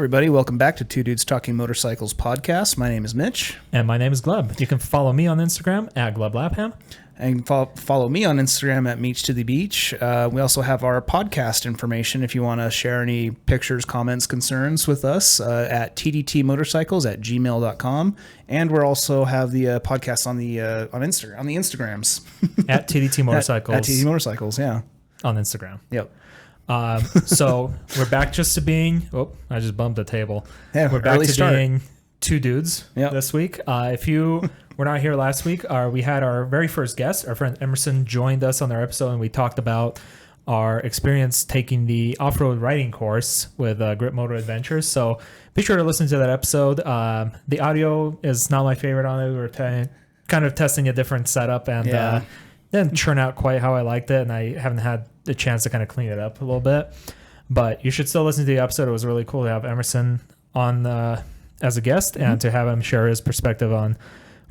everybody. Welcome back to Two Dudes Talking Motorcycles podcast. My name is Mitch. And my name is Gleb. You can follow me on Instagram at GlebLapham. And follow me on Instagram at Meech to the Beach. We also have our podcast information if you want to share any pictures, comments, concerns with us at tdtmotorcycles@gmail.com. And we also have the podcast on the Instagram, on the Instagrams. At TDT Motorcycles. At TDT Motorcycles, yeah. On Instagram. Yep. So we're back just to being, I just bumped the table. Yeah, we're back to being two dudes this week. If you were not here last week, we had our very first guest, our friend Emerson, joined us on our episode, and we talked about our experience taking the off-road riding course with Grip Motor Adventure. So be sure to listen to that episode. The audio is not my favorite on it. We were kind of testing a different setup, and didn't turn out quite how I liked it, and I haven't had the chance to kind of clean it up a little bit. But you should still listen to the episode. It was really cool to have Emerson on as a guest and to have him share his perspective on,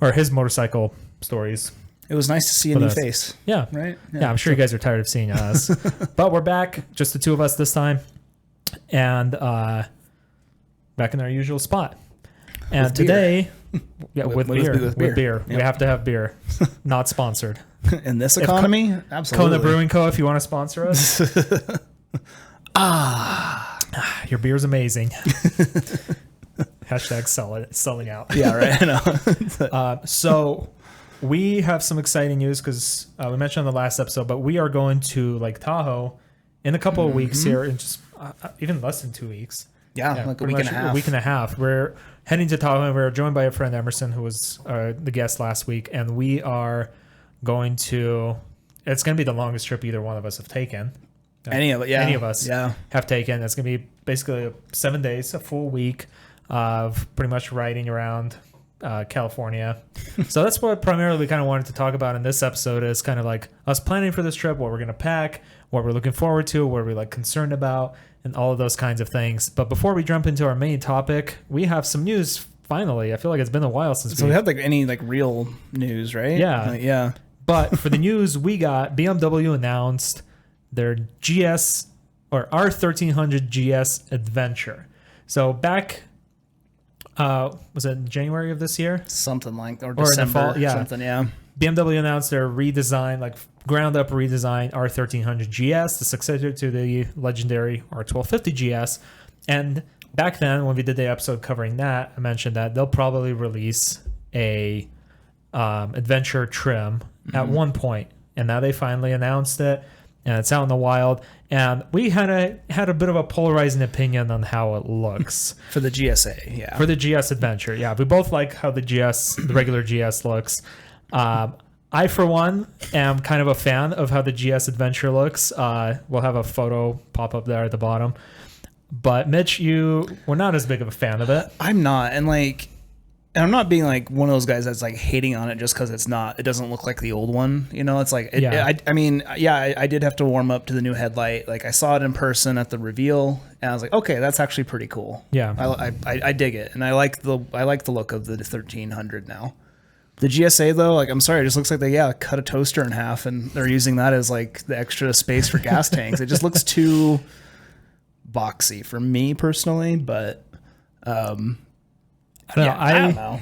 or his motorcycle stories. It was nice to see a new face. Yeah. Right? Yeah, I'm sure you guys are tired of seeing us. But we're back, just the two of us this time, and back in our usual spot. And with today, with beer. Yep. We have to have beer. Not sponsored. In this economy? Absolutely. Kona Brewing Co., if you want to sponsor us. Your beer's amazing. Hashtag selling out. Yeah, right. I know. So we have some exciting news because we mentioned on the last episode, but we are going to Lake Tahoe in a couple of weeks here, in just even less than 2 weeks. Yeah, like a week and a half. A week and a half. We're heading to Tahoe, and we're joined by a friend, Emerson, who was the guest last week, and we are going to. It's going to be the longest trip either one of us have taken. Any of us have taken. It's going to be basically 7 days, a full week of pretty much riding around California. So that's what primarily we kind of wanted to talk about in this episode, is kind of like us planning for this trip, what we're going to pack, what we're looking forward to, what we're concerned about, and all of those kinds of things. But before we jump into our main topic, we have some news. Finally, I feel like it's been a while since we have any real news, right? Yeah, yeah. But for the news, we got BMW announced their GS or R1300 GS Adventure. So back, was it January of this year? Something like, or December, in the fall, yeah. Something, yeah. BMW announced their redesign, ground up redesign R1300 GS, the successor to the legendary R1250 GS. And back then, when we did the episode covering that, I mentioned that they'll probably release a adventure trim at one point, and now they finally announced it, and it's out in the wild. And we had a bit of a polarizing opinion on how it looks for the GSA, yeah. For the GS Adventure, yeah. We both like how the regular GS looks. I, for one, am kind of a fan of how the GS Adventure looks. We'll have a photo pop up there at the bottom. But Mitch, you were not as big of a fan of it. I'm not, and I'm not being one of those guys that's hating on it just because it doesn't look like the old one. It's I did have to warm up to the new headlight. I saw it in person at the reveal, and I was like, okay, that's actually pretty cool. Yeah, I dig it, and I like the look of the 1300 now. The GSA though, I'm sorry, it just looks like they cut a toaster in half, and they're using that as the extra space for gas tanks. It just looks too boxy for me personally, but I don't know.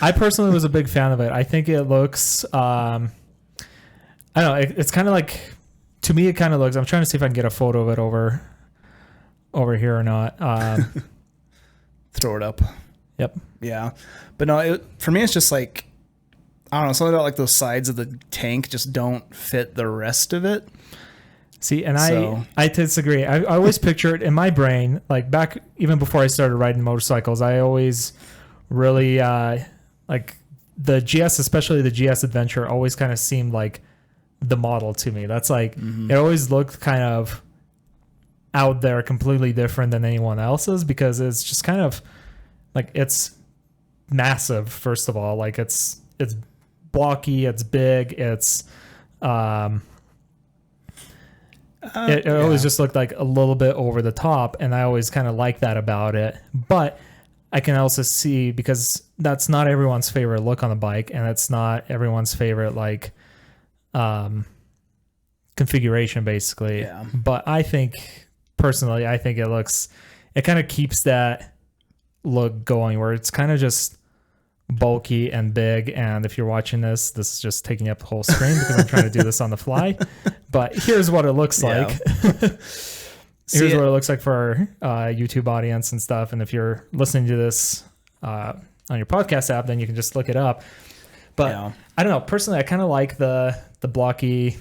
I personally was a big fan of it. I think it looks, I don't know. It's kind of to me, it kind of looks, I'm trying to see if I can get a photo of it over here or not. Throw it up. Yep. Yeah. But no, for me, it's just I don't know, something about those sides of the tank just don't fit the rest of it. See, and I disagree. I always picture it in my brain, back even before I started riding motorcycles, I always really, the GS, especially the GS Adventure, always kind of seemed like the model to me. That's it always looked kind of out there, completely different than anyone else's, because it's just kind of it's massive, first of all. It's blocky, it's big, it's, it always just looked a little bit over the top, and I always kind of like that about it. But I can also see, because that's not everyone's favorite look on the bike, and it's not everyone's favorite configuration, basically. Yeah. But I think personally, it looks it kind of keeps that look going where it's kind of just bulky and big. And if you're watching this is just taking up the whole screen because I'm trying to do this on the fly. But here's what it looks like. Here's what it looks like for our YouTube audience and stuff. And if you're listening to this on your podcast app, then you can just look it up. But I don't know. Personally, I kind of like the blocky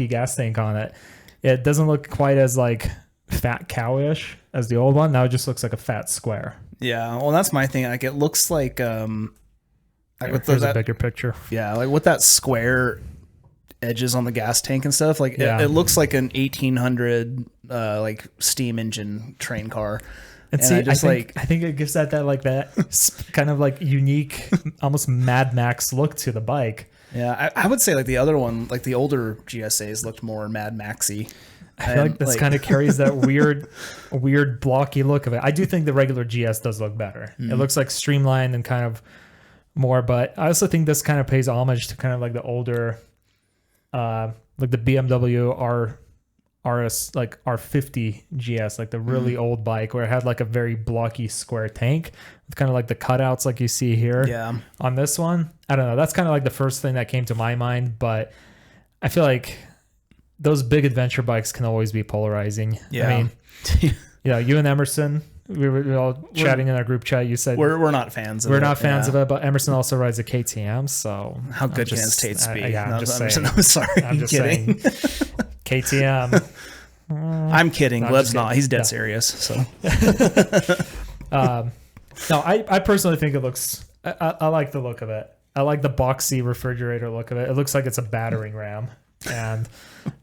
gas tank on it. It doesn't look quite as like fat cowish as the old one. Now it just looks like a fat square. Yeah, well, that's my thing. Like, it looks like Here's a bigger picture. Yeah, like with that square edges on the gas tank and stuff. Like, it looks like an 1800 like steam engine train car. And see, I think it gives that kind of like unique, almost Mad Max look to the bike. Yeah, I would say like the other one, like the older GSAs looked more Mad Maxy. I feel like this kind of carries that weird blocky look of it. I do think the regular GS does look better. It looks like streamlined and kind of more, but I also think this kind of pays homage to kind of like the older, like the BMW RS, like R50 GS, like the really old bike where it had like a very blocky square tank with kind of like the cutouts like you see here. Yeah. On this one, I don't know. That's kind of like the first thing that came to my mind, but I feel like those big adventure bikes can always be polarizing. Yeah. I mean, you and Emerson, we were all chatting in our group chat. You said we're not fans of it. We're not fans of it, but Emerson also rides a KTM. So how good can his taste be? I'm just saying. I'm sorry. I'm just kidding. Saying. KTM. I'm kidding. Gleb's not. He's dead serious. So. No, I personally think it looks. I like the look of it. I like the boxy refrigerator look of it. It looks like it's a battering ram. And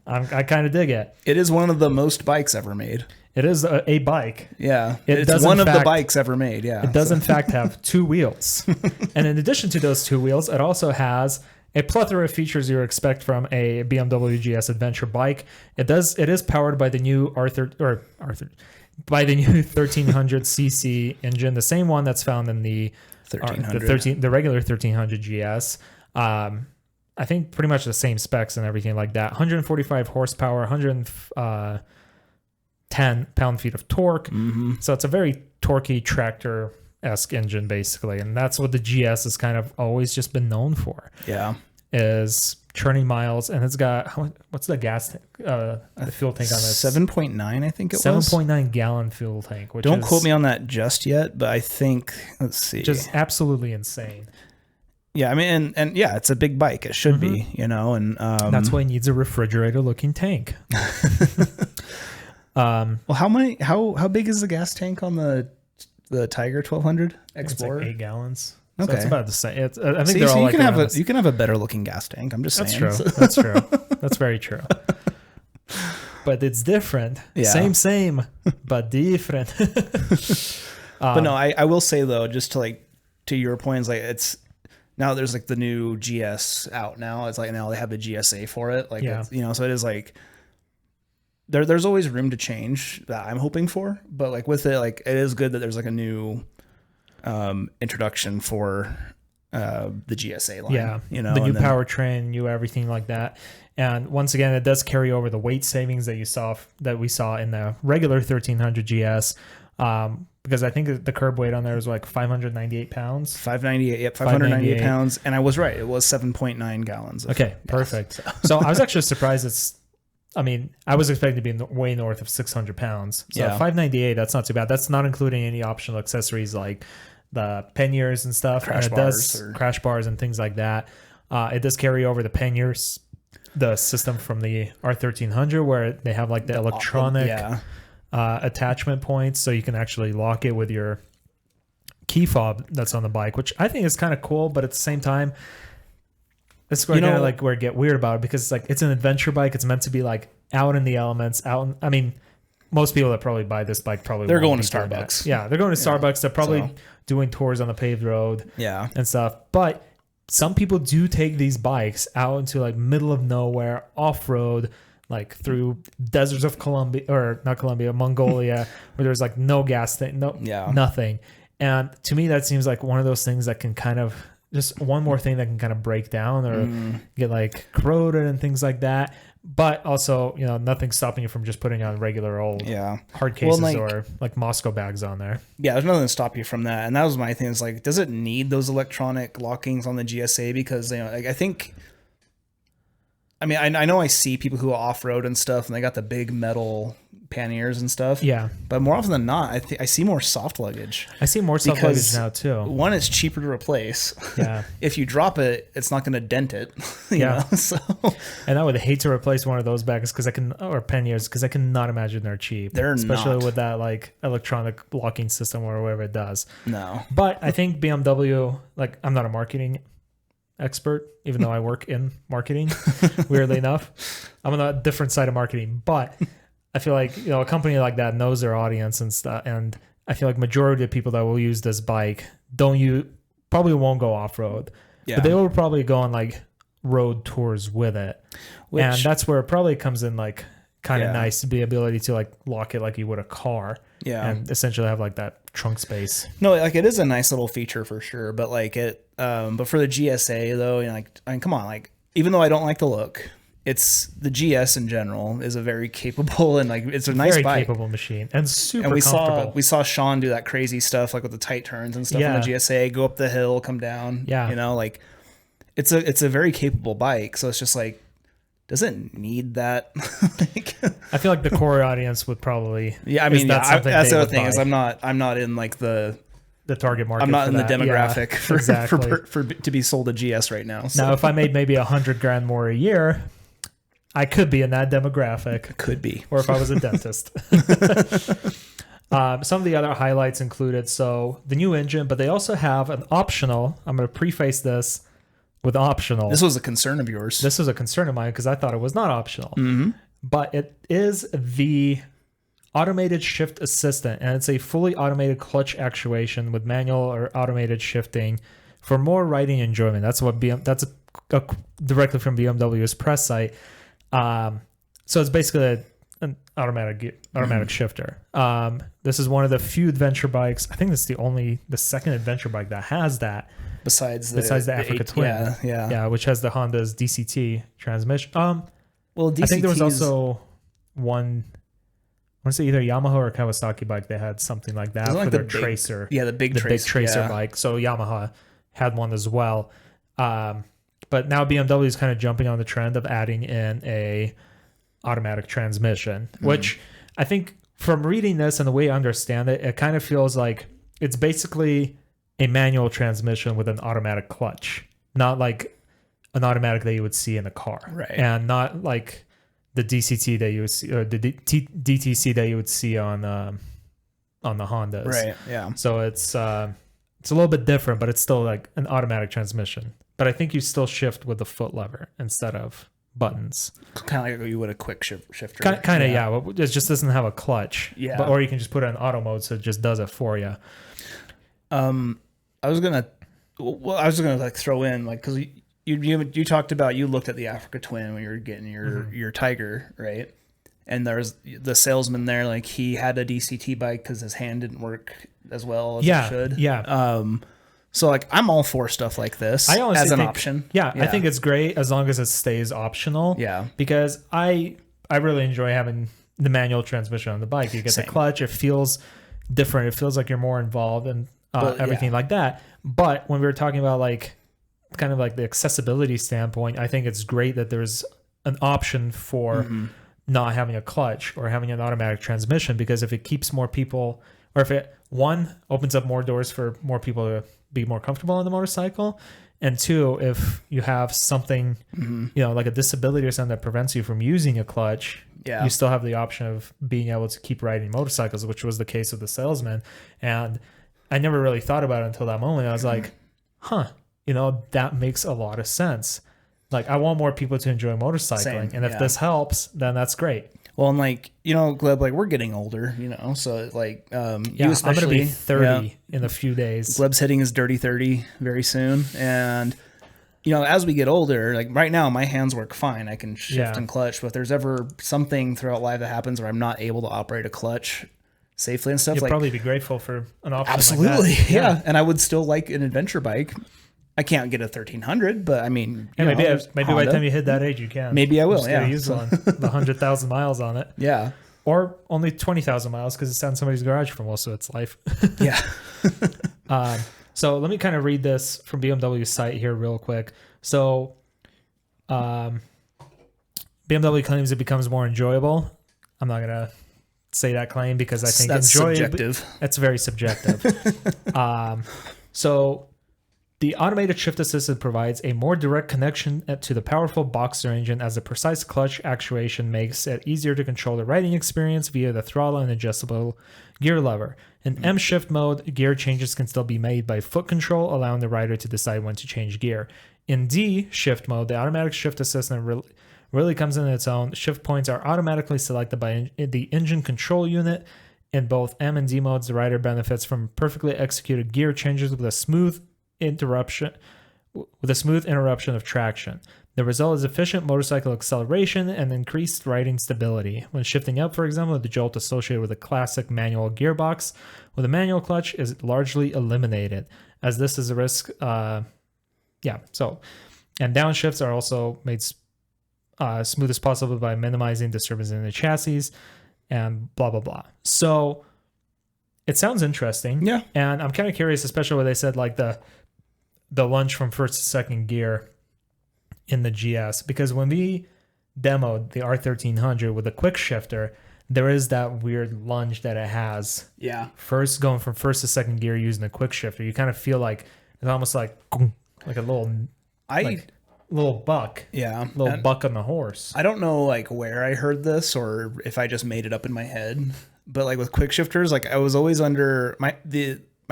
I kind of dig it. It is one of the most bikes ever made. It is a bike. Yeah. It's one of the bikes ever made. Yeah. It does, in fact, have two wheels. And in addition to those two wheels, it also has a plethora of features you expect from a BMW GS Adventure bike. It is powered by the new by the new 1300cc engine, the same one that's found in the 1300. The regular 1300 GS. I think pretty much the same specs and everything like that. 145 horsepower, 110 pound-feet of torque. Mm-hmm. So it's a very torquey tractor-esque engine, basically. And that's what the GS has kind of always just been known for. Yeah. Is churning miles. And it's got, what's the gas tank, the fuel tank on this? 7.9, I think it was. 7.9 gallon fuel tank. Which Don't quote me on that just yet, but I think, let's see. Just absolutely insane. Yeah, I mean, and yeah, it's a big bike. It should be, and that's why it needs a refrigerator-looking tank. Well, how big is the gas tank on the Tiger 1200 Explorer? It's like 8 gallons. Okay, so it's about the same. I think they're all you can have a better looking gas tank. I'm just saying. That's true. That's true. That's very true. But it's different. Yeah. Same, but different. But no, I will say though, just to your point, is like it's. Now there's like the new GS out now. It's like now they have the GSA for it. Like, so it is like there's always room to change that I'm hoping for. But like with it, like it is good that there's like a new introduction for the GSA line. Yeah. The new powertrain, new everything like that. And once again, it does carry over the weight savings that we saw in the regular 1300 GS. Because I think the curb weight on there was like 598 pounds. 598, yep, 598 pounds. And I was right. It was 7.9 gallons. Okay, perfect. So I was actually surprised I was expecting to be way north of 600 pounds. So 598, that's not too bad. That's not including any optional accessories like the panniers and stuff. Crash bars and things like that. It does carry over the panniers, the system from the R1300 where they have like the electronic... attachment points, so you can actually lock it with your key fob that's on the bike, which I think is kind of cool. But at the same time, this is where where I get weird about it, because it's an adventure bike. It's meant to be like out in the elements. Most people that probably buy this bike they're going to Starbucks. Yeah, they're going to Starbucks. They're probably doing tours on the paved road. Yeah, and stuff. But some people do take these bikes out into like middle of nowhere, off road. Like through deserts of Mongolia, where there's like no gas thing, nothing. And to me, that seems like one of those things that can kind of just one more thing that can kind of break down or get like corroded and things like that. But also, nothing's stopping you from just putting on regular old hard cases or like Moscow bags on there. Yeah, there's nothing to stop you from that. And that was my thing. Is like, does it need those electronic lockings on the GSA? Because I think, I mean, I know I see people who off road and stuff, and they got the big metal panniers and stuff. Yeah, but more often than not, I see more soft luggage. I see more soft luggage now too. One, it's cheaper to replace. Yeah, if you drop it, it's not going to dent it. You know? So, and I would hate to replace one of those bags or panniers because I cannot imagine they're cheap. They're especially not. with that like electronic locking system or whatever it does. No, but I think BMW. Like, I'm not a marketing expert, even though I work in marketing. Weirdly enough, I'm on a different side of marketing, but I feel like a company like that knows their audience and stuff, and I feel like majority of people that will use this bike probably won't go off road, but they will probably go on like road tours with it, and that's where it probably comes in like kind of nice to be ability to like lock it like you would a car, and essentially have like that trunk space. No, like it is a nice little feature for sure, but like but for the GSA though, I mean, come on, like even though I don't like the look, it's the GS in general is a very capable and like it's a nice very bike, capable machine and super and comfortable. We saw Sean do that crazy stuff like with the tight turns and stuff on the GSA, go up the hill, come down. Like it's a very capable bike. So it's just like, does it need that? I feel like the core audience would probably. Yeah, I mean, that's the other thing is I'm not in like the target market. I'm not in the demographic for to be sold a GS right now. So. Now, if I made maybe $100,000 more a year, I could be in that demographic. Could be. Or if I was a dentist. Some of the other highlights included, the new engine, but they also have an optional, I'm going to preface this with optional. This was a concern of yours. This was a concern of mine because I thought it was not optional. Mm-hmm. But it is the automated shift assistant, and it's a fully automated clutch actuation with manual or automated shifting for more riding enjoyment. That's what directly from BMW's press site. So it's basically an automatic shifter. This is one of the few adventure bikes. I think this is the second adventure bike that has that. Besides the Africa Twin, which has the Honda's DCT transmission. DCT's, I think there was also one. I want to say either Yamaha or Kawasaki bike. They had something like that for their Tracer. Yeah, the big Tracer bike. So Yamaha had one as well. But now BMW is kind of jumping on the trend of adding in a automatic transmission, which I think from reading this and the way I understand it, it kind of feels like it's basically a manual transmission with an automatic clutch, not like an automatic that you would see in a car, right? And not like the DCT that you would see, or the DTC that you would see on the Hondas, right? Yeah. So it's a little bit different, but it's still like an automatic transmission. But I think you still shift with the foot lever instead of buttons. Kind of like you would a quick shifter. Kind of, yeah. It just doesn't have a clutch. Yeah. Or you can just put it in auto mode, so it just does it for you. I was gonna like throw in like because you talked about you looked at the Africa Twin when you were getting your Tiger, right? And there's the salesman there, like he had a DCT bike because his hand didn't work as well as it should. Yeah. So like I'm all for stuff like this as an option. Yeah, I think it's great as long as it stays optional. Yeah. Because I really enjoy having the manual transmission on the bike. You get the clutch, it feels different. It feels like you're more involved and everything like that. But when we were talking about like kind of like the accessibility standpoint, I think it's great that there's an option for not having a clutch or having an automatic transmission, because if it keeps more people, or if it opens up more doors for more people to be more comfortable on the motorcycle, and two, if you have something like a disability or something that prevents you from using a clutch, you still have the option of being able to keep riding motorcycles, which was the case with the salesman. And I never really thought about it until that moment. I was like, that makes a lot of sense. Like, I want more people to enjoy motorcycling. And if this helps, then that's great. Well, and like, Gleb, like we're getting older, so like, you especially, I'm going to be 30 in a few days. Gleb's hitting his dirty 30 very soon. And, as we get older, like right now, my hands work fine. I can shift and clutch, but if there's ever something throughout life that happens where I'm not able to operate a clutch safely and stuff, you'd probably be grateful for an option. Absolutely. Like that. Yeah. And I would still like an adventure bike. I can't get a 1300, but I mean, maybe by the time you hit that age, you can. Maybe I will. Yeah, use one. The 100,000 miles on it. Yeah, or only 20,000 miles because it's sat in somebody's garage for most of its life. Yeah. So let me kind of read this from BMW's site here real quick. So BMW claims it becomes more enjoyable. I'm not gonna say that claim because I think that's subjective. That's very subjective. So the automated shift assistant provides a more direct connection to the powerful Boxster engine, as the precise clutch actuation makes it easier to control the riding experience via the throttle and adjustable gear lever. In M shift mode, gear changes can still be made by foot control, allowing the rider to decide when to change gear. In D shift mode, the automatic shift assistant really comes in its own. Shift points are automatically selected by the engine control unit. In both M and D modes, the rider benefits from perfectly executed gear changes with a smooth interruption of traction. The result is efficient motorcycle acceleration and increased riding stability. When shifting up, for example, the jolt associated with a classic manual gearbox with a manual clutch is largely eliminated, as this is a risk. And downshifts are also made smooth as possible by minimizing disturbance in the chassis and blah, blah, blah. So it sounds interesting. Yeah. And I'm kind of curious, especially where they said like the lunge from first to second gear in the GS, because when we demoed the R1300 with a quick shifter, there is that weird lunge that it has. Yeah. First, going from first to second gear using a quick shifter, you kind of feel like it's almost like a little buck. Yeah. Little buck on the horse. I don't know like where I heard this or if I just made it up in my head, but like with quick shifters, like I was always under my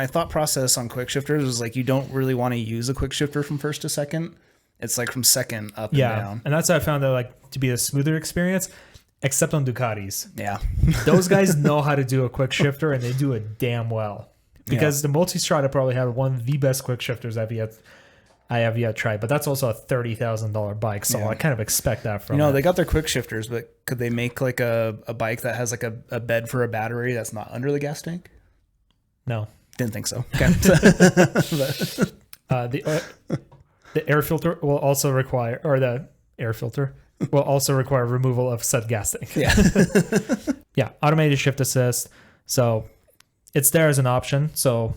thought process on quick shifters was like, you don't really want to use a quick shifter from first to second. It's like from second up and down. And that's how I found that like to be a smoother experience, except on Ducatis. Yeah. Those guys know how to do a quick shifter and they do it damn well. Because the Multistrada probably had one of the best quick shifters I have yet tried, but that's also a $30,000 bike, so I kind of expect that from they got their quick shifters, but could they make like a bike that has like a bed for a battery that's not under the gas tank? No. Didn't think so. Okay. The air filter will also require, or the air filter will also require removal of said gas tank. Yeah. Automated shift assist. So it's there as an option. So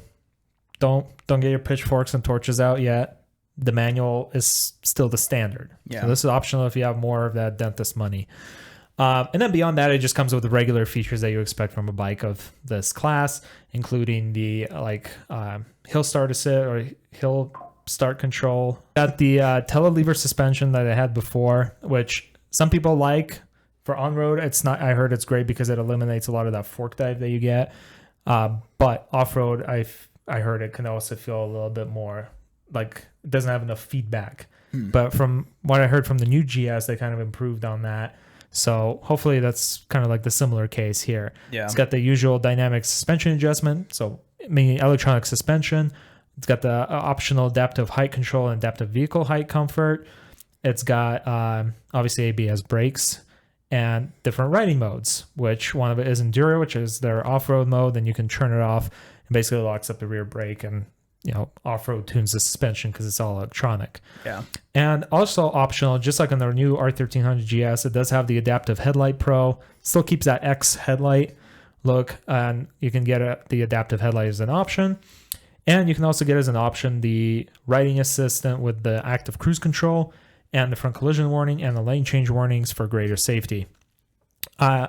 don't get your pitchforks and torches out yet. The manual is still the standard. Yeah. So this is optional if you have more of that dentist money. And then beyond that, it just comes with the regular features that you expect from a bike of this class, including the hill start assist or hill start control. Got the telelever suspension that I had before, which some people like. For on-road, it's not. I heard it's great because it eliminates a lot of that fork dive that you get. But off-road, I heard it can also feel a little bit more like it doesn't have enough feedback. But from what I heard from the new GS, they kind of improved on that. So hopefully that's kind of like the similar case here. Yeah. It's got the usual dynamic suspension adjustment, so meaning electronic suspension. It's got the optional adaptive height control and adaptive vehicle height comfort. It's got obviously ABS brakes and different riding modes, which one of it is Enduro, which is their off-road mode. Then you can turn it off and basically locks up the rear brake and off-road tunes the suspension because it's all electronic. Yeah. And also optional, just like on the new R1300 GS, it does have the adaptive headlight pro. Still keeps that X headlight look, and you can get the adaptive headlight as an option. And you can also get as an option the riding assistant with the active cruise control and the front collision warning and the lane change warnings for greater safety.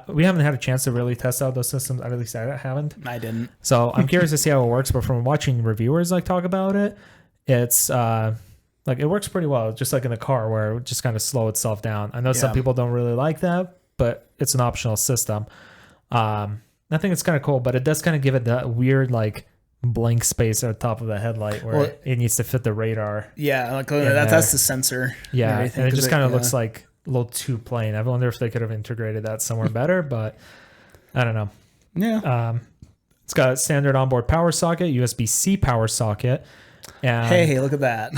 We haven't had a chance to really test out those systems. At least I haven't. I didn't. So I'm curious to see how it works. But from watching reviewers talk about it, it's it works pretty well. Just like in a car where it just kind of slow itself down. I know some people don't really like that, but it's an optional system. I think it's kind of cool, but it does kind of give it that weird blank space at the top of the headlight where it needs to fit the radar. Yeah, that's the sensor. Yeah, and it just kind of looks like a little too plain. I wonder if they could have integrated that somewhere better, but I don't know. Yeah. It's got a standard onboard power socket, USB-C power socket. And, hey, look at that.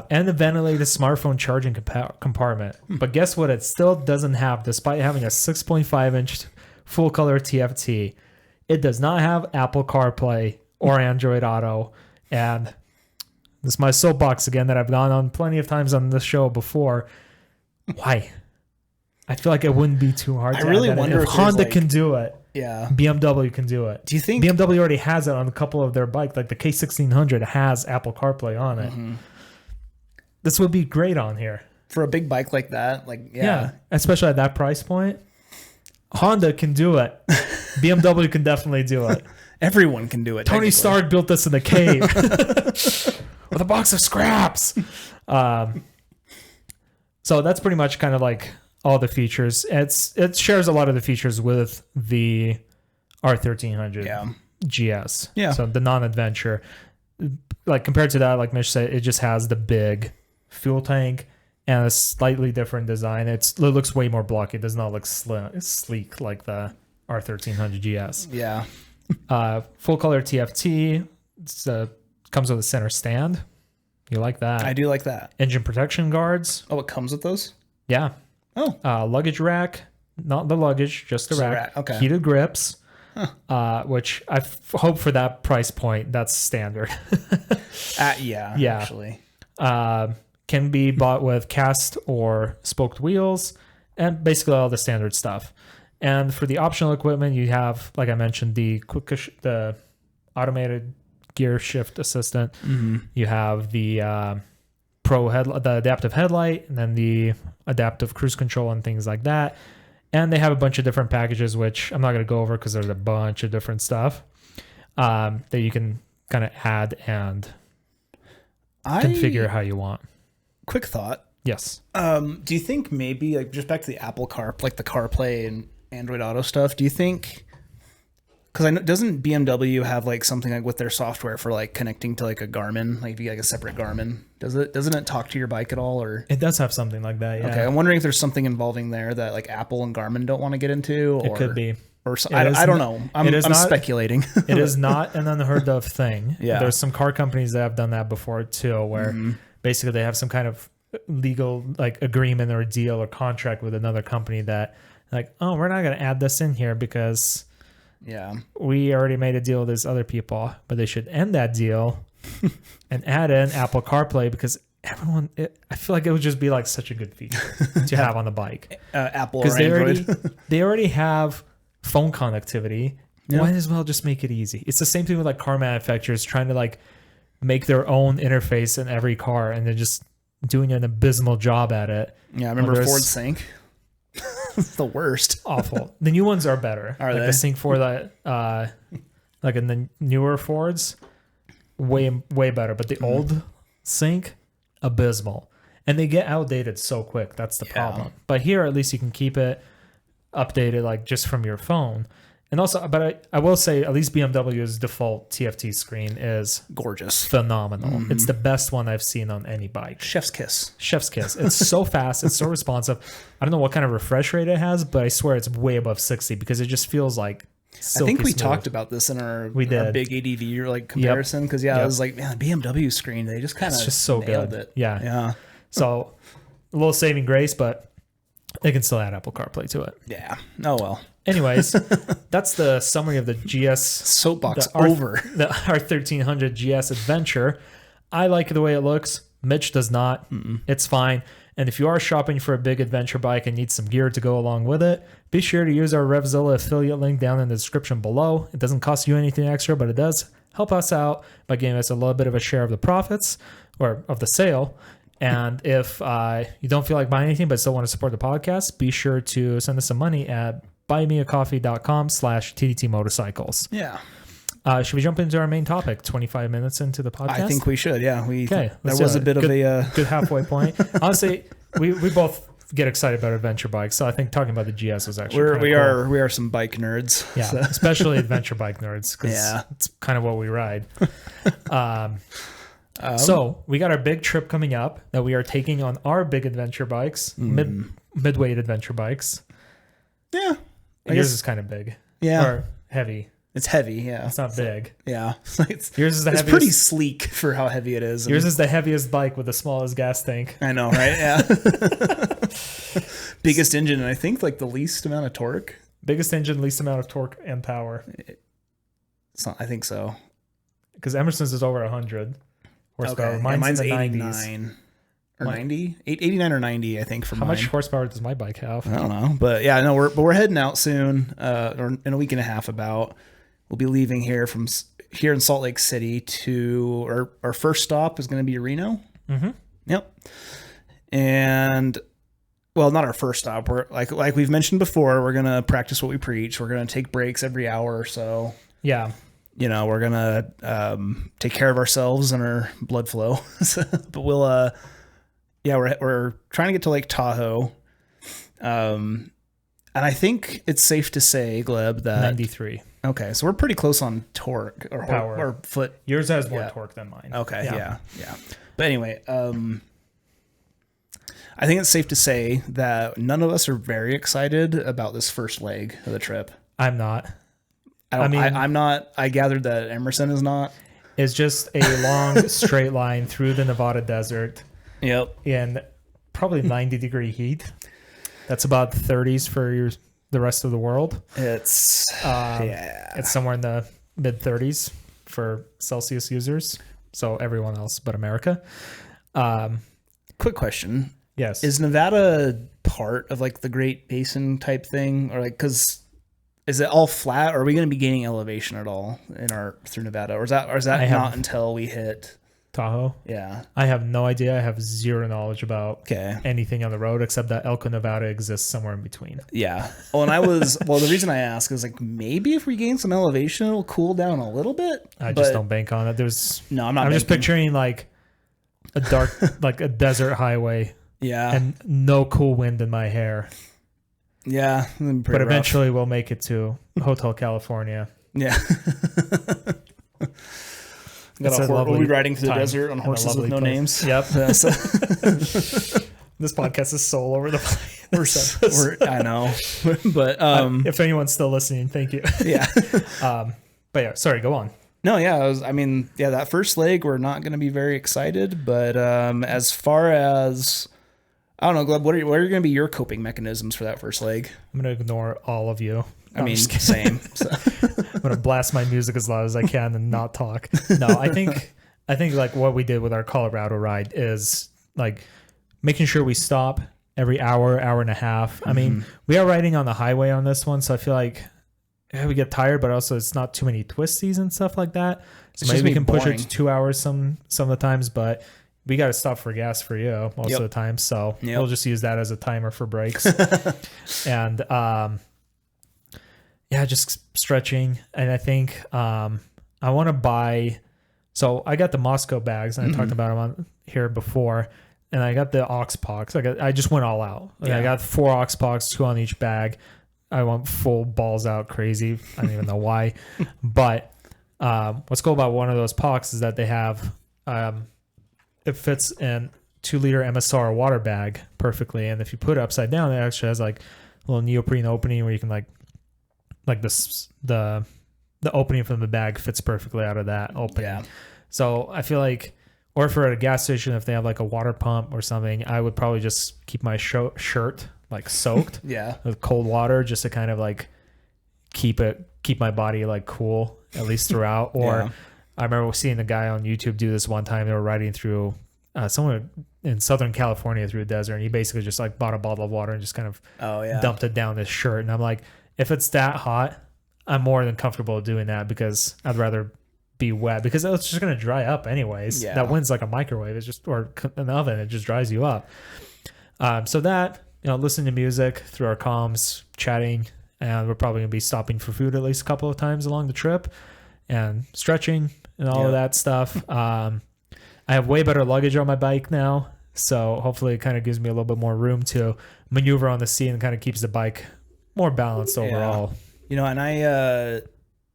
and the ventilated smartphone charging compartment. But guess what? It still doesn't have, despite having a 6.5-inch full-color TFT, it does not have Apple CarPlay or Android Auto. And This is my soapbox again that I've gone on plenty of times on this show before. Why? I feel like it wouldn't be too hard. I really wonder if Honda can do it. Yeah, BMW can do it. Do you think BMW already has it on a couple of their bikes? Like the K1600 has Apple CarPlay on it. Mm-hmm. This would be great on here for a big bike like that. Like yeah, especially at that price point. Honda can do it. BMW can definitely do it. Everyone can do it. Tony Stark built this in a cave with a box of scraps. So that's pretty much kind of like all the features. It shares a lot of the features with the R1300 GS. Yeah. So the non-adventure, like compared to that, like Mitch said, it just has the big fuel tank and a slightly different design. It looks way more blocky. It does not look sleek like the R1300 GS. Yeah. Full color TFT. Comes with a center stand. You like that? I do like that. Engine protection guards. Oh, it comes with those? Yeah. Oh. Luggage rack. Not the luggage, just the rack. Okay. Heated grips. Huh. Which I hope for that price point, that's standard. Yeah. Actually. Can be bought with cast or spoked wheels and basically all the standard stuff. And for the optional equipment, you have, like I mentioned, the automated gear shift assistant. Mm-hmm. You have the the adaptive headlight, and then the adaptive cruise control and things like that. And they have a bunch of different packages, which I'm not going to go over because there's a bunch of different stuff that you can kind of add and configure how you want. Quick thought. Yes. Do you think maybe, like, just back to the Apple Car, like the CarPlay and Android Auto stuff, do you think, because I know, doesn't BMW have like something like with their software for like connecting to like a Garmin, like if you get like a separate Garmin, doesn't it talk to your bike at all? Or it does have something like that. Yeah. Okay, I'm wondering if there's something involving there that like Apple and Garmin don't want to get into. Or, it could be. Or I don't know. I'm speculating. It is not an unheard of thing. Yeah. There's some car companies that have done that before too, where basically they have some kind of legal like agreement or deal or contract with another company that like, oh, we're not going to add this in here because we already made a deal with these other people, but they should end that deal and add in Apple CarPlay because I feel like it would just be like such a good feature to have on the bike. Apple or Android. They already have phone connectivity. Might as well just make it easy. It's the same thing with like car manufacturers trying to like make their own interface in every car and they're just doing an abysmal job at it. Yeah, I remember Ford Sync. It's the worst. Awful. The new ones are better. Are like they? The Sync 4 that like in the newer Fords, way better. But the old Sync, abysmal. And they get outdated so quick. That's the problem. But here at least you can keep it updated like just from your phone. And also, but I will say at least BMW's default TFT screen is gorgeous, phenomenal. Mm-hmm. It's the best one I've seen on any bike. Chef's kiss. It's so fast. It's so responsive. I don't know what kind of refresh rate it has, but I swear it's way above 60 because it just feels like silky I think we smooth. Talked about this in our big ADV like comparison because I was like, man, BMW screen, they just kind of just so nailed good. It. Yeah. So a little saving grace, but they can still add Apple CarPlay to it. Yeah. Oh well. Anyways, that's the summary of the GS soapbox over the R1300 GS Adventure. I like the way it looks. Mitch does not. It's fine. And if you are shopping for a big adventure bike and need some gear to go along with it, be sure to use our RevZilla affiliate link down in the description below. It doesn't cost you anything extra, but it does help us out by giving us a little bit of a share of the profits or of the sale. And if you don't feel like buying anything but still want to support the podcast, be sure to send us some money at buymeacoffee.com/TDT Motorcycles. Yeah. Should we jump into our main topic? 25 minutes into the podcast? I think we should. Yeah. Okay. That was a bit of a good halfway point. Honestly, we both get excited about adventure bikes, so I think talking about the GS was actually we are some bike nerds. Yeah, so. Especially adventure bike nerds. Yeah, it's kind of what we ride. So we got our big trip coming up that we are taking on our big adventure bikes, mid-weight adventure bikes. Yeah. Yours is kind of big. Yeah. Or heavy. It's heavy, yeah. It's not big. Yeah. Yours is the heaviest. It's pretty sleek for how heavy it is. Yours is the heaviest bike with the smallest gas tank. I know, right? Yeah. Biggest engine and I think like the least amount of torque. Biggest engine, least amount of torque and power. It's not, I think so. Because Emerson's is over 100. horsepower. Okay. Mine's in the 89 or 90, 89 or 90, I think. For how mine. much horsepower does my bike have? I don't know, but yeah, no, we're heading out soon, or in a week and a half. About we'll be leaving here in Salt Lake City to our first stop is going to be Reno. Mm-hmm. Yep, and. Well, not our first stop. We're like we've mentioned before, we're gonna practice what we preach. We're gonna take breaks every hour or so. Yeah. We're gonna take care of ourselves and our blood flow. But we'll we're trying to get to Lake Tahoe. And I think it's safe to say, Gleb, that 93. Okay, so we're pretty close on torque or power or foot. Yours has more torque than mine. Okay, yeah. But anyway, I think it's safe to say that none of us are very excited about this first leg of the trip. I'm not. I'm not. I gathered that Emerson is not. It's just a long straight line through the Nevada desert. Yep. In probably 90-degree heat. That's about 30s for the rest of the world. It's It's somewhere in the mid 30s for Celsius users. So everyone else but America. Quick question. Yes. Is Nevada part of like the Great Basin type thing, or like is it all flat, or are we going to be gaining elevation at all through Nevada, or is that not until we hit Tahoe? Yeah. I have no idea. I have zero knowledge about Okay. anything on the road except that Elko, Nevada exists somewhere in between. Yeah. Well, and the reason I ask is like maybe if we gain some elevation, it'll cool down a little bit. I just don't bank on it. I'm just picturing like a dark, like a desert highway. Yeah. And no cool wind in my hair. Yeah. But eventually we'll make it to Hotel California. Yeah. We'll be riding through the desert on horses with no names. Yep. This podcast is so all over the place. I know. But if anyone's still listening, thank you. Yeah. But yeah, sorry, go on. No, yeah, that first leg, we're not going to be very excited. But as far as, I don't know, Gleb, what are going to be your coping mechanisms for that first leg? I'm going to ignore all of you. I mean, same. So. I'm going to blast my music as loud as I can and not talk. No, I think like what we did with our Colorado ride is like making sure we stop every hour and a half. I mean, we are riding on the highway on this one, so I feel like we get tired, but also it's not too many twisties and stuff like that. So maybe we can push it to 2 hours some of the times, but we got to stop for gas for you most of the time. So we'll just use that as a timer for breaks. And just stretching. And I think I want to buy. So I got the Moscow bags, and I talked about them on here before. And I got the Oxpox. I just went all out. Like I got 4 Oxpox, 2 on each bag. I went full balls out crazy. I don't even know why. But what's cool about one of those pox is that they have it fits in 2-liter MSR water bag perfectly, and if you put it upside down, it actually has like a little neoprene opening where you can like this the opening from the bag fits perfectly out of that opening. Yeah. So I feel like, or for at a gas station, if they have like a water pump or something, I would probably just keep my shirt like soaked with cold water just to kind of like keep my body like cool at least throughout. Or I remember seeing the guy on YouTube do this one time. They were riding through somewhere in Southern California through a desert, and he basically just like bought a bottle of water and just kind of dumped it down his shirt. And I'm like, if it's that hot, I'm more than comfortable doing that because I'd rather be wet because it's just going to dry up anyways. That wind's like a microwave. It's just, or an oven. It just dries you up. So that, listening to music through our comms, chatting, and we're probably going to be stopping for food at least a couple of times along the trip and stretching and all of that stuff. I have way better luggage on my bike now. So hopefully it kind of gives me a little bit more room to maneuver on the seat and kind of keeps the bike more balanced overall. And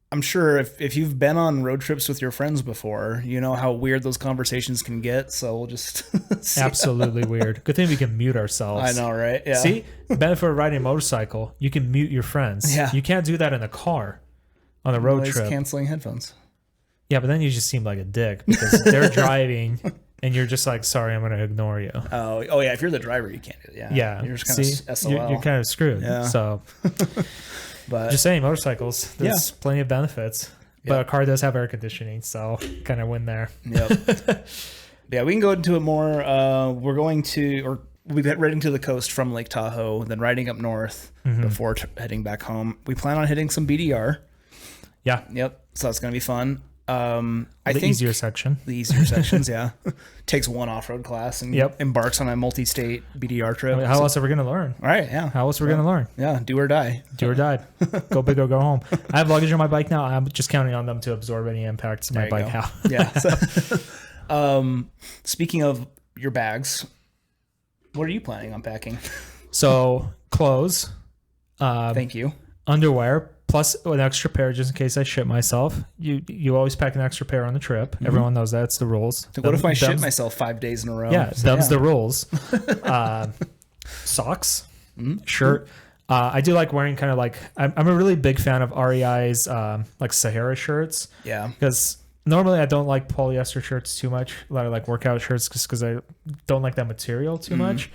I'm sure if you've been on road trips with your friends before, you know how weird those conversations can get. So we'll just absolutely weird. Good thing we can mute ourselves. I know, right? Yeah. See, benefit of riding a motorcycle, you can mute your friends. Yeah. You can't do that in a car on a road trip. Canceling headphones. Yeah, but then you just seem like a dick because they're driving and you're just like, sorry, I'm going to ignore you. Oh yeah. If you're the driver, you can't do it. Yeah. You're just kind of SOL. You're kind of screwed. Yeah. So. But just saying, motorcycles, there's plenty of benefits. But a car does have air conditioning, so kind of win there. Yep. Yeah, we can go into it more. We're going to, or we'll be heading to the coast from Lake Tahoe, then riding up north before heading back home. We plan on hitting some BDR. Yeah. Yep. So that's going to be fun. I the think easier section. The easier sections, yeah. Takes one off-road class and embarks on a multi-state BDR trip. I mean, how else are we going to learn? All right, yeah. How else are we going to learn? Yeah, do or die. Do or die. Go big or go home. I have luggage on my bike now. I'm just counting on them to absorb any impacts my bike have. Yeah. Speaking of your bags, what are you planning on packing? So clothes. Thank you. Underwear. Plus an extra pair just in case I shit myself. You always pack an extra pair on the trip. Everyone knows that's the rules. So what if I shit myself 5 days in a row? Yeah, them's the rules. Socks, shirt. I do like wearing kind of like, I'm a really big fan of REI's like Sahara shirts. Yeah. Because normally I don't like polyester shirts too much. A lot of like workout shirts just because I don't like that material too much.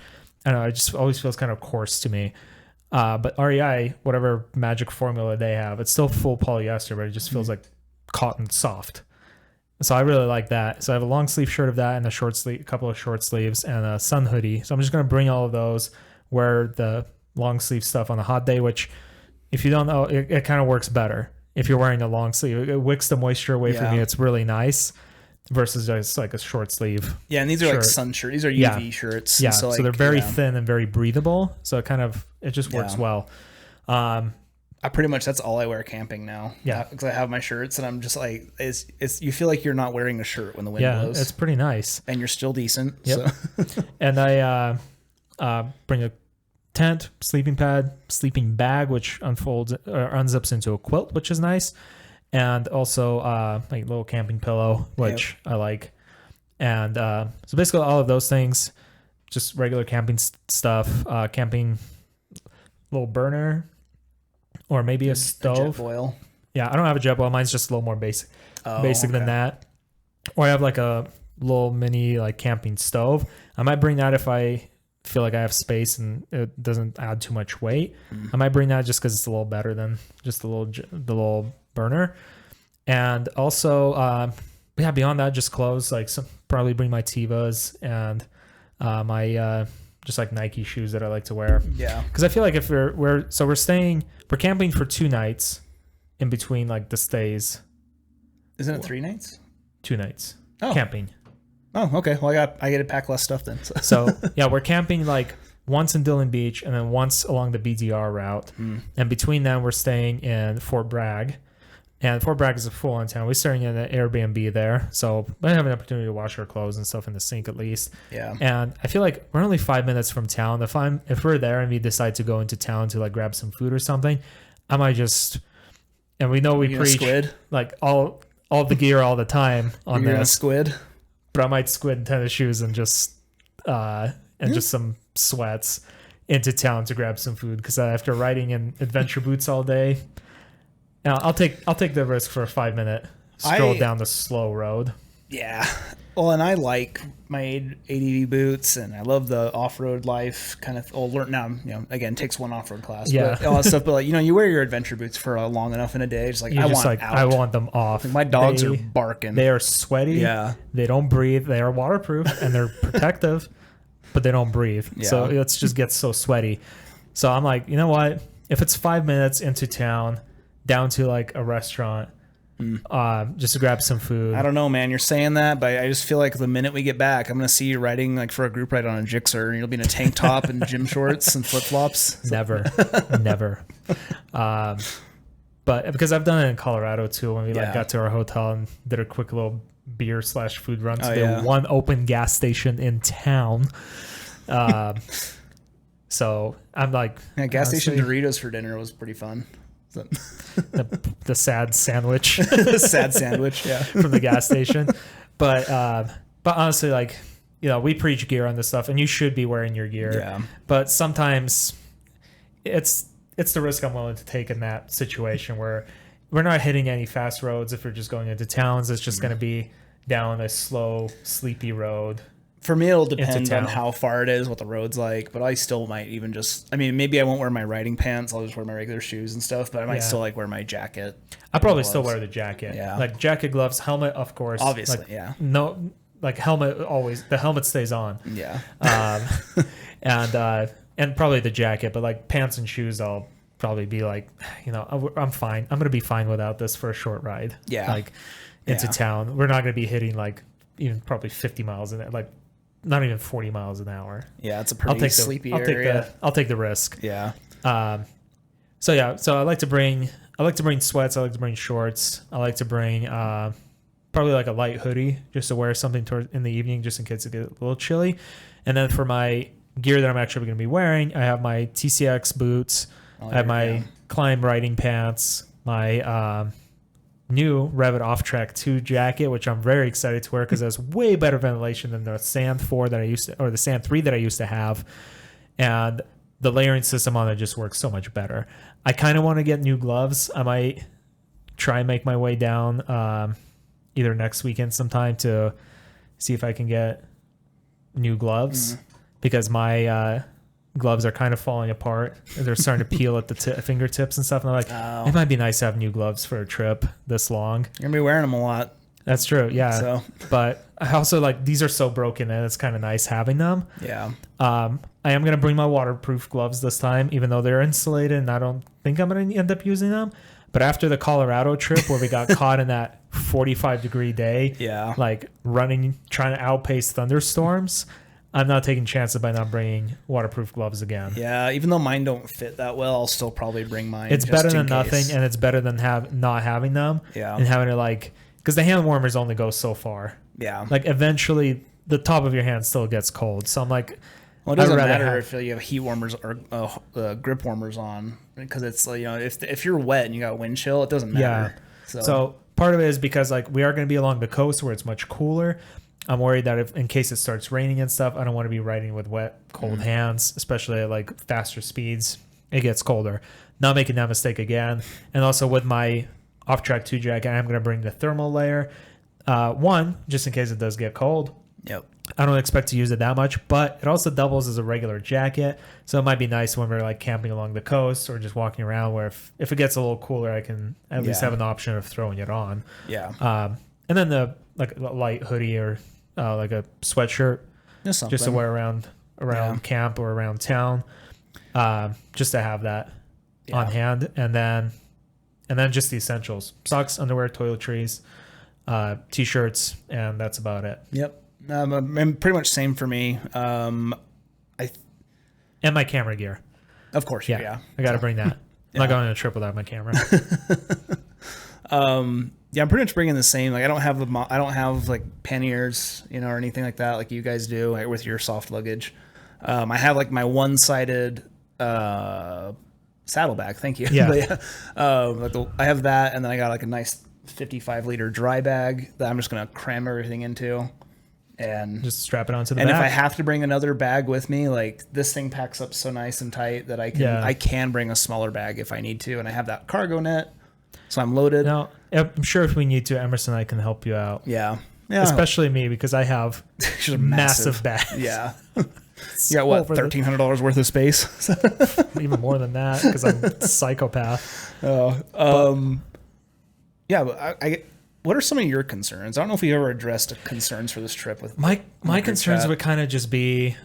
I don't know, it just always feels kind of coarse to me. But REI, whatever magic formula they have, it's still full polyester, but it just feels like cotton soft. So I really like that. So I have a long sleeve shirt of that and a couple of short sleeves and a sun hoodie. So I'm just going to bring all of those, wear the long sleeve stuff on a hot day, which if you don't know, it kind of works better. If you're wearing a long sleeve, it wicks the moisture away from you. It's really nice. Versus just like a short sleeve. Yeah, and these are like sun shirts. These are UV shirts. Yeah, so they're very thin and very breathable. So it just works well. I pretty much, that's all I wear camping now. Yeah. Because I have my shirts and I'm just like, it's you feel like you're not wearing a shirt when the wind blows. Yeah, it's pretty nice. And you're still decent. Yep. So. And I bring a tent, sleeping pad, sleeping bag, which unzips into a quilt, which is nice. And also like a little camping pillow, which I like. And so basically all of those things, just regular camping stuff, camping little burner, or maybe a stove. A jet boil. Yeah, I don't have a jet boil. Mine's just a little more basic than that. Or I have like a little mini like camping stove. I might bring that if I feel like I have space and it doesn't add too much weight. I might bring that just because it's a little better than just the little burner. And also beyond that, just clothes, like probably bring my Tevas and my just like Nike shoes that I like to wear. Yeah, because I feel like if we're camping for 2 nights in between like the stays. Isn't it 3 nights? 2 nights camping. Oh, okay. Well, I get to pack less stuff then. So yeah, we're camping like once in Dillon Beach and then once along the BDR route. And between them, we're staying in Fort Bragg. And Fort Bragg is a full-on town. We're staying in an Airbnb there. So we have an opportunity to wash our clothes and stuff in the sink at least. Yeah. And I feel like we're only 5 minutes from town. If we're there and we decide to go into town to like grab some food or something, I might just, and we know we preach like all the gear all the time on this. Squid? But I might squid tennis shoes and just just some sweats into town to grab some food because after riding in adventure boots all day, now I'll take the risk for a 5-minute stroll down the slow road. Yeah, well, and I like my ADV boots, and I love the off-road life kind of. I'll learn now. Again, takes one off-road class, but all that stuff. But like, you wear your adventure boots for long enough in a day. Just like I want them off. Like, my dogs are barking. They are sweaty. Yeah, they don't breathe. They are waterproof and they're protective, but they don't breathe. Yeah. So it just gets so sweaty. So I'm like, you know what? If it's 5 minutes into town, down to like a restaurant. Just to grab some food. I don't know, man. You're saying that, but I just feel like the minute we get back, I'm going to see you riding like for a group ride on a Gixxer, and you'll be in a tank top and gym shorts and flip flops. Never. But because I've done it in Colorado too, when we got to our hotel and did a quick little beer/food run to the one open gas station in town. So I'm like, gas station Doritos for dinner was pretty fun. The sad sandwich. Sad sandwich, from the gas station. But honestly, like, we preach gear on this stuff, and you should be wearing your gear. Yeah. But sometimes it's the risk I'm willing to take in that situation where we're not hitting any fast roads. If we're just going into towns, it's just going to be down a slow, sleepy road. For me, it'll depend on how far it is, what the road's like, but I still might even just, I mean, maybe I won't wear my riding pants. I'll just wear my regular shoes and stuff, but I might still like wear my jacket. I probably still wear the jacket. Yeah. Like jacket, gloves, helmet, of course. Obviously, like, yeah. No, like helmet always, the helmet stays on. Yeah. And probably the jacket, but like pants and shoes, I'll probably be like, I'm fine. I'm going to be fine without this for a short ride. Yeah. Like into town. We're not going to be hitting like even probably 50 miles an hour, like not even 40 miles an hour. Yeah, it's a pretty sleepy area. I'll take the risk. Yeah. So I like to bring sweats. I like to bring shorts. I like to bring probably like a light hoodie just to wear something in the evening just in case it gets a little chilly. And then for my gear that I'm actually going to be wearing, I have my TCX boots. I have my Climb riding pants, my new Revit Off-Track 2 jacket, which I'm very excited to wear because it has way better ventilation than the Sand 4 that I used to, or the Sand 3 that I used to have. And the layering system on it just works so much better. I kind of want to get new gloves. I might try and make my way down either next weekend sometime to see if I can get new gloves because my gloves are kind of falling apart. They're starting to peel at the fingertips and stuff. And I'm like, it might be nice to have new gloves for a trip this long. You're going to be wearing them a lot. That's true, yeah. So. But I also like, these are so broken and it's kind of nice having them. Yeah. I am going to bring my waterproof gloves this time, even though they're insulated and I don't think I'm going to end up using them. But after the Colorado trip where we got caught in that 45-degree day, like running, trying to outpace thunderstorms, I'm not taking chances by not bringing waterproof gloves again. Yeah, even though mine don't fit that well, I'll still probably bring mine. It's better than nothing, and it's better than not having them. Yeah. And having it because the hand warmers only go so far. Yeah. Like eventually the top of your hand still gets cold. So I'm like, well, it doesn't matter if you have heat warmers or grip warmers on because it's if you're wet and you got wind chill, it doesn't matter. Yeah. So part of it is because like we are going to be along the coast where it's much cooler. I'm worried that if in case it starts raining and stuff, I don't want to be riding with wet, cold hands, especially at like faster speeds. It gets colder. Not making that mistake again. And also with my Off-Track 2 jacket, I'm going to bring the thermal layer. One, just in case it does get cold. Yep. I don't expect to use it that much, but it also doubles as a regular jacket. So it might be nice when we're like camping along the coast or just walking around where if it gets a little cooler, I can at least have an option of throwing it on. Yeah. And then the like a light hoodie or like a sweatshirt just to wear around camp or around town, just to have that on hand. And then just the essentials: socks, underwear, toiletries, t-shirts, and that's about it. Yep. And pretty much same for me. And my camera gear. Of course. Yeah. I got to bring that. I'm not going on a trip without my camera. Yeah, I'm pretty much bringing the same. Like I don't have like panniers, or anything like that, like you guys do with your soft luggage. I have like my one-sided saddlebag. Thank you. Yeah. But, I have that, and then I got like a nice 55-liter dry bag that I'm just gonna cram everything into, and just strap it onto the back. back. And if I have to bring another bag with me, like this thing packs up so nice and tight that I can bring a smaller bag if I need to, and I have that cargo net. So I'm loaded. Now, I'm sure if we need to, Emerson and I can help you out. Yeah. Especially me because I have massive bags. Yeah. You got what, $1,300 worth of space? Even more than that because I'm a psychopath. Yeah, but what are some of your concerns? I don't know if we ever addressed concerns for this trip with my concerns would kind of just be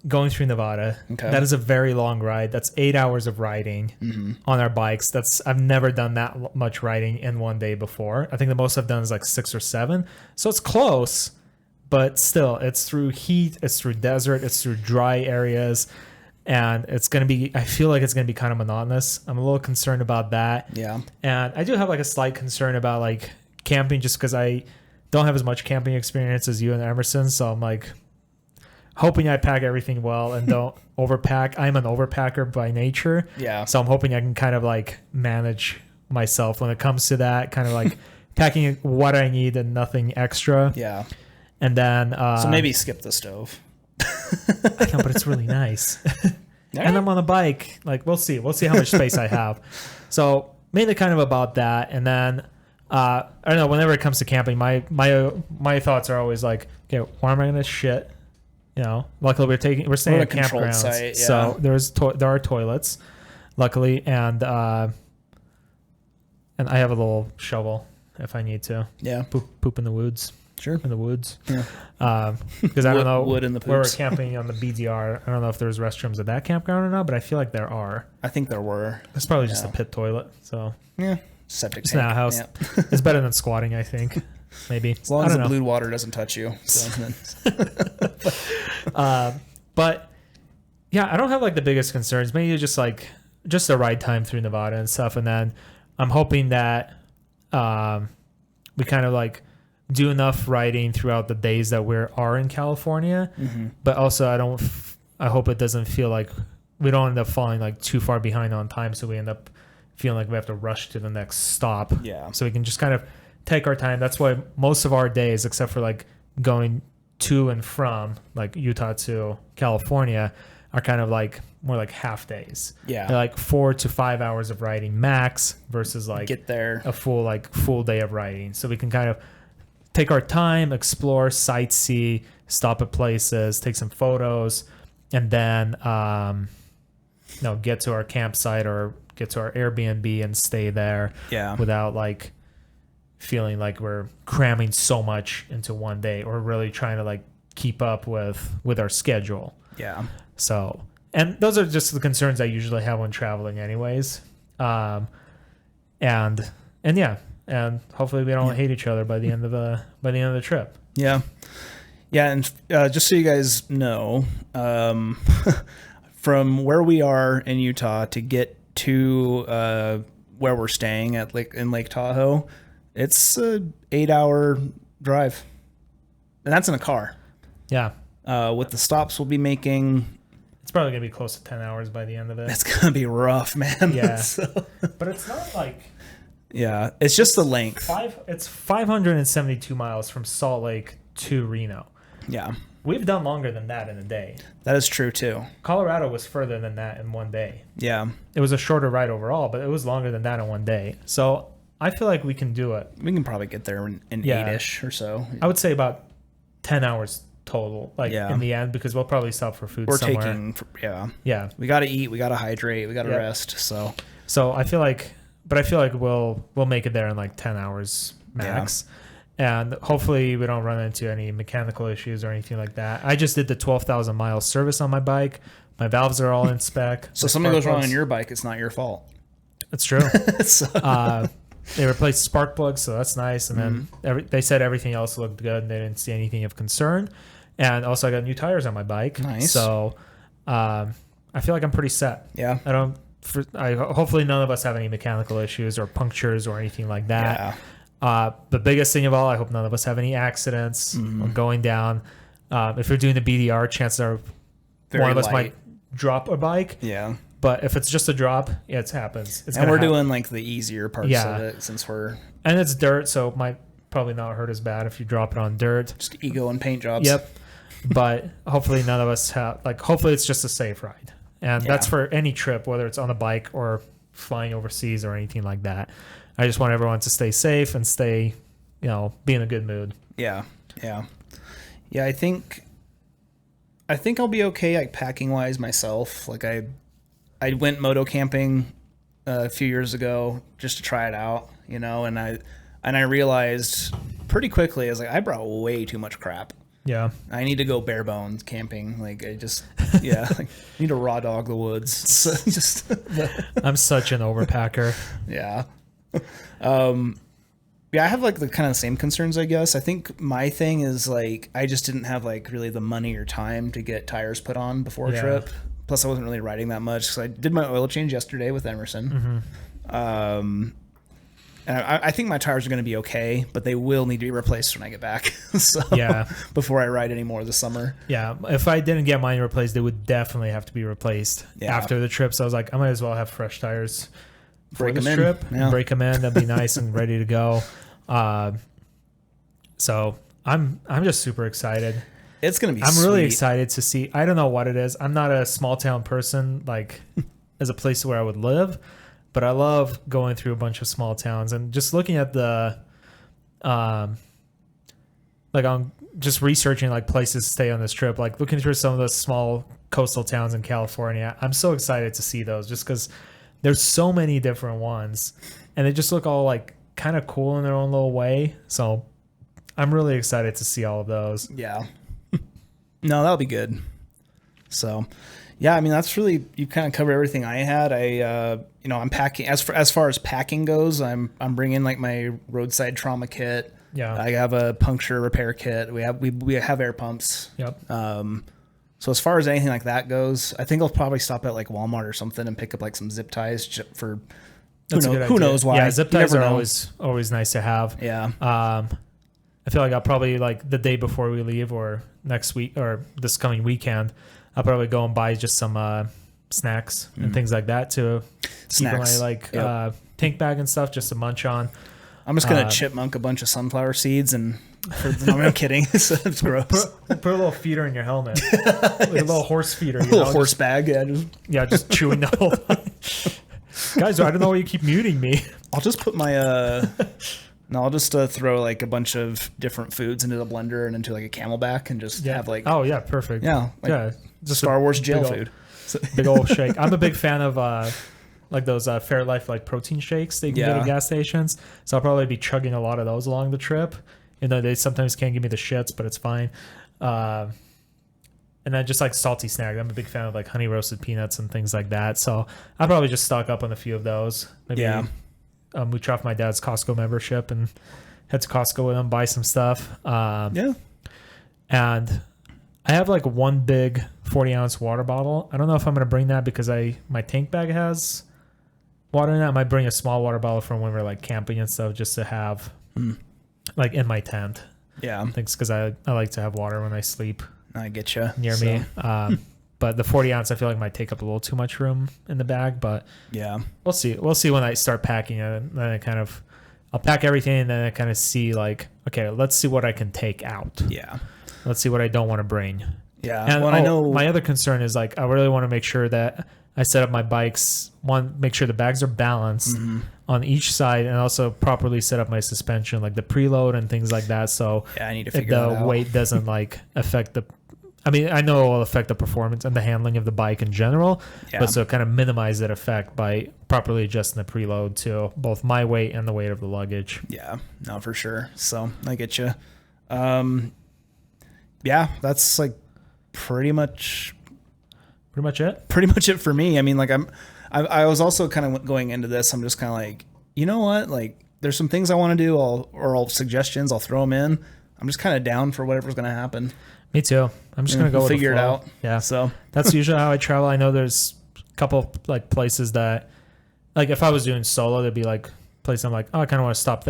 going through Nevada. Okay. That is a very long ride. That's 8 hours of riding on our bikes. I've never done that much riding in one day before. I think the most I've done is like 6 or 7. So it's close, but still, it's through heat, it's through desert, it's through dry areas, and I feel like it's going to be kind of monotonous. I'm a little concerned about that. Yeah. And I do have like a slight concern about like camping just because I don't have as much camping experience as you and Emerson. So I'm like, hoping I pack everything well and don't overpack. I'm an overpacker by nature. Yeah. So I'm hoping I can kind of like manage myself when it comes to that, kind of like packing what I need and nothing extra. Yeah. And then so maybe skip the stove. I know, but it's really nice. And I'm on a bike. Like we'll see how much space I have. So mainly kind of about that. And then I don't know. Whenever it comes to camping, my thoughts are always like, okay, where am I gonna shit? You know, luckily we're staying at campgrounds, site, yeah. so there are toilets, luckily, and I have a little shovel if I need to. Yeah, poop in the woods. Sure, in the woods. Yeah, because I don't know wood in the where we're poops. camping on the BDR. I don't know if there's restrooms at that campground or not, but I feel like there are. I think there were. It's probably just a pit toilet. So yeah, septic it's tank. not a house. Yeah. It's better than squatting, I think. Maybe as long as the blue water doesn't touch you. So. But yeah, I don't have like the biggest concerns. Maybe just the ride time through Nevada and stuff, and then I'm hoping that we kind of like do enough riding throughout the days that we are in California. Mm-hmm. But also, I hope it doesn't feel like we don't end up falling like too far behind on time, so we end up feeling like we have to rush to the next stop. Yeah. So we can just kind of take our time. That's why most of our days, except for like going to and from like Utah to California, are kind of like more like half days. Yeah. They're like 4 to 5 hours of riding max versus like get there a full day of riding. So we can kind of take our time, explore, sightsee, stop at places, take some photos, and then get to our campsite or get to our Airbnb and stay there. Yeah. Without like feeling like we're cramming so much into one day or really trying to like keep up with our schedule. Yeah. So, and those are just the concerns I usually have when traveling anyways. And hopefully we don't hate each other by the end of the trip. Yeah. Yeah. And just so you guys know, from where we are in Utah to get to where we're staying at Lake Tahoe, it's an 8-hour drive, and that's in a car. Yeah. With the stops we'll be making, it's probably gonna be close to 10 hours by the end of it. It's gonna be rough, man. Yeah. But it's not like. Yeah, it's just the length. It's 572 miles from Salt Lake to Reno. Yeah. We've done longer than that in a day. That is true, too. Colorado was further than that in one day. Yeah. It was a shorter ride overall, but it was longer than that in one day. So I feel like we can do it. We can probably get there in 8-ish or so. I would say about 10 hours total, in the end, because we'll probably stop for food somewhere. Yeah. We got to eat. We got to hydrate. We got to rest. So I feel like we'll make it there in like 10 hours max. Yeah. And hopefully we don't run into any mechanical issues or anything like that. I just did the 12,000 mile service on my bike. My valves are all in spec. So something goes wrong on your bike, it's not your fault. That's true. They replaced spark plugs, so that's nice. And then they said everything else looked good, and they didn't see anything of concern. And also I got new tires on my bike. Nice. So I feel like I'm pretty set. Yeah. Hopefully none of us have any mechanical issues or punctures or anything like that. Yeah. The biggest thing of all, I hope none of us have any accidents or going down. If you're doing the BDR, chances are one of us might drop a bike. Yeah. But if it's just a drop, it happens. And we're doing like the easier parts of it since we're... And it's dirt, so it might probably not hurt as bad if you drop it on dirt. Just ego and paint jobs. Yep. But hopefully none of us have... hopefully it's just a safe ride. And that's for any trip, whether it's on a bike or flying overseas or anything like that. I just want everyone to stay safe and stay, be in a good mood. Yeah. Yeah. Yeah, I think I'll be okay, packing wise myself. I went moto camping a few years ago just to try it out, and I realized pretty quickly, I was like, I brought way too much crap. Yeah. I need to go bare bones camping. I need to raw dog the woods. So I'm such an overpacker. Yeah. I have the kind of same concerns, I guess. I think my thing is I just didn't have really the money or time to get tires put on before a trip. Plus I wasn't really riding that much because I did my oil change yesterday with Emerson. And I think my tires are going to be okay, but they will need to be replaced when I get back. Before I ride any more this summer. Yeah. If I didn't get mine replaced, they would definitely have to be replaced after the trip. So I was like, I might as well have fresh tires for this trip. Yeah. Break them in. That'd be nice and ready to go. So I'm just super excited. It's going to be I'm really excited to see. I don't know what it is. I'm not a small town person, as a place where I would live. but I love going through a bunch of small towns and just looking at the, like I'm just researching like places to stay on this trip, like looking through some of those small coastal towns in California. I'm so excited to see those just because there's so many different ones and they just look all like kind of cool in their own little way. So I'm really excited to see all of those. Yeah. No, that'll be good. So, yeah, I mean, that's really, you kind of covered everything I had. I'm packing, as far as packing goes, I'm bringing like my roadside trauma kit. Yeah. I have a puncture repair kit. We have air pumps. Yep. So as far as anything like that goes, I think I'll probably stop at like Walmart or something and pick up like some zip ties for who knows why. Yeah, zip ties are always nice to have. Yeah. I feel like I'll probably like the day before we leave or next week or this coming weekend, I'll probably go and buy just some snacks and things like that to keep in my tank bag and stuff just to munch on. I'm just gonna chipmunk a bunch of sunflower seeds and. No, I'm kidding. It's gross. Put a little feeder in your helmet, like a little horse feeder, a little horse bag. Just chewing the whole time. Guys, I don't know why you keep muting me. I'll just put my I'll just throw like a bunch of different foods into the blender and into like a Camelback and just have like perfect. Just Star Wars jail food. Big old shake. I'm a big fan of like those Fairlife like protein shakes that you can get at gas stations. So I'll probably be chugging a lot of those along the trip. They sometimes can't give me the shits, but it's fine. And then just like salty snacks. I'm a big fan of like honey roasted peanuts and things like that. So I'll probably just stock up on a few of those. Maybe mooch off my dad's Costco membership and head to Costco with him, buy some stuff. And I have like one big 40-ounce water bottle. I don't know if I'm going to bring that because my tank bag has water in it. I might bring a small water bottle from when we're like camping and stuff just to have like in my tent. Yeah. Thanks, because I like to have water when I sleep. I get you. Near me. But the 40 ounce I feel like might take up a little too much room in the bag, but yeah, we'll see. We'll see when I start packing it. And then I'll pack everything and then I kind of see like, okay, let's see what I can take out. Yeah. Let's see what I don't want to bring. Yeah. And I know my other concern is like, I really want to make sure that I set up my bikes, make sure the bags are balanced on each side and also properly set up my suspension, like the preload and things like that. So I need to figure that out. The weight doesn't like affect I know it will affect the performance and the handling of the bike in general, but so kind of minimize that effect by properly adjusting the preload to both my weight and the weight of the luggage. Yeah, no, for sure. So I get you. That's like pretty much it. Pretty much it for me. I mean, like I was also kind of going into this. I'm just kind of like, you know what? Like, there's some things I want to do. I'll suggestions. I'll throw them in. I'm just kind of down for whatever's going to happen. Me too. I'm just gonna go with figure the flow. it out. Yeah. So that's usually how I travel. I know there's a couple like places that, like if I was doing solo, there'd be like place I'm like, oh, I kind of want to stop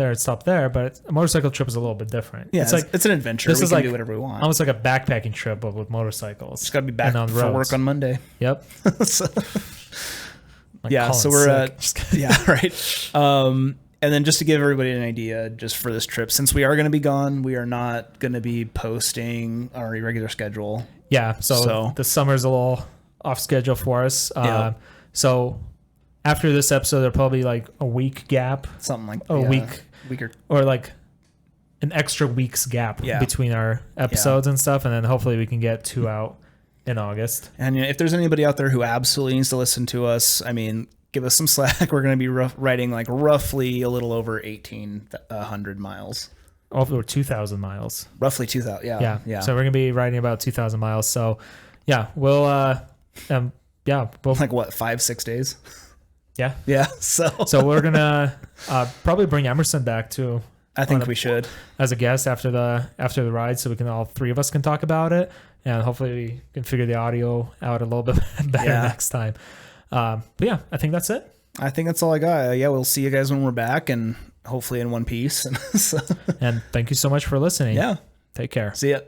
there. But a motorcycle trip is a little bit different. Yeah, it's an adventure. We can do whatever we want. Almost like a backpacking trip, but with motorcycles. Just gotta be back for work on Monday. Yep. So we're right. And then just to give everybody an idea, just for this trip, since we are going to be gone, we are not going to be posting our irregular schedule. Yeah, so the summer's a little off schedule for us. So after this episode, there'll probably be like a week gap. Something like a week or like an extra week's gap between our episodes and stuff. And then hopefully we can get 2 out in August. And if there's anybody out there who absolutely needs to listen to us, I mean, give us some slack. We're going to be riding like roughly a little over 1,800 miles. Over 2,000 miles. Roughly 2,000. Yeah. So we're going to be riding about 2,000 miles. So we'll like what, 5-6 days? Yeah. Yeah. So we're going to probably bring Emerson back too. I think we should as a guest after the ride, so we can all three of us can talk about it, and hopefully we can figure the audio out a little bit better next time. But yeah, I think that's it. I think that's all I got. We'll see you guys when we're back, and hopefully in one piece. And thank you so much for listening. Yeah. Take care. See ya.